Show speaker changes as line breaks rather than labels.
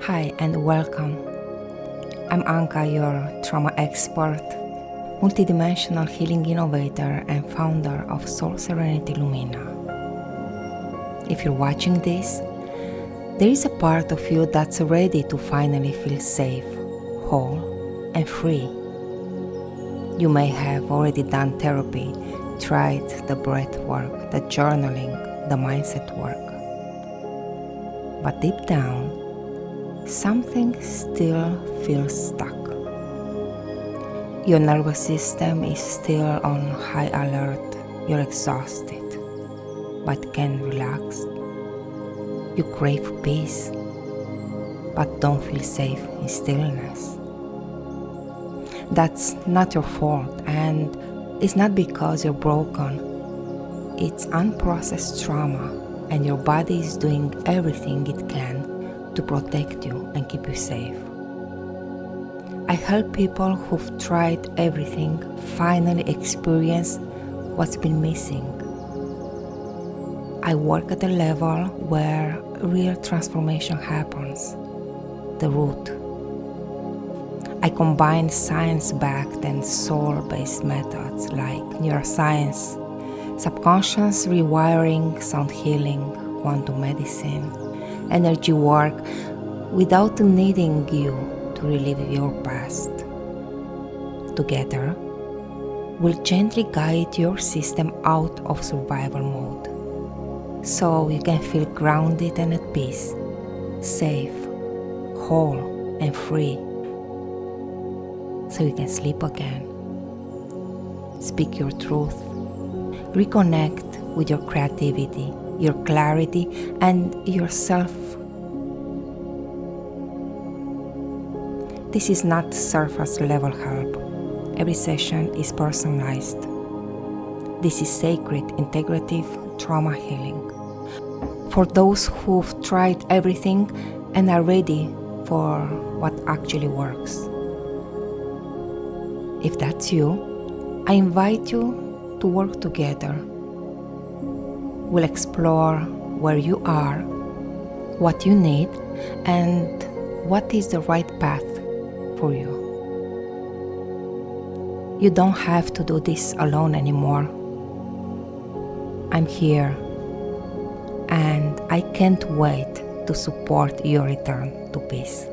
Hi and welcome. I'm Anca, your trauma expert, multidimensional healing innovator and founder of Soul Serenity Lumina. If you're watching this, there is a part of you that's ready to finally feel safe, whole, and free. You may have already done therapy, tried the breath work, the journaling, the mindset work. But deep down, something still feels stuck. Your nervous system is still on high alert. You're exhausted, but can't relax. You crave peace, but don't feel safe in stillness. That's not your fault, and it's not because you're broken. It's unprocessed trauma, and your body is doing everything it can to protect you and keep you safe. I help people who've tried everything finally experience what's been missing. I work at a level where real transformation happens, the root. I combine science-backed and soul-based methods like neuroscience, subconscious rewiring, sound healing, quantum medicine, energy work without needing you to relive your past. Together, we'll gently guide your system out of survival mode so you can feel grounded and at peace, safe, whole, and free, so you can sleep again, speak your truth, reconnect with your creativity, your clarity, and yourself. This is not surface level help. Every session is personalized. This is sacred, integrative trauma healing. For those who've tried everything and are ready for what actually works. If that's you, I invite you to work together. We'll explore where you are, what you need, and what is the right path for you. You don't have to do this alone anymore. I'm here, and I can't wait to support your return to peace.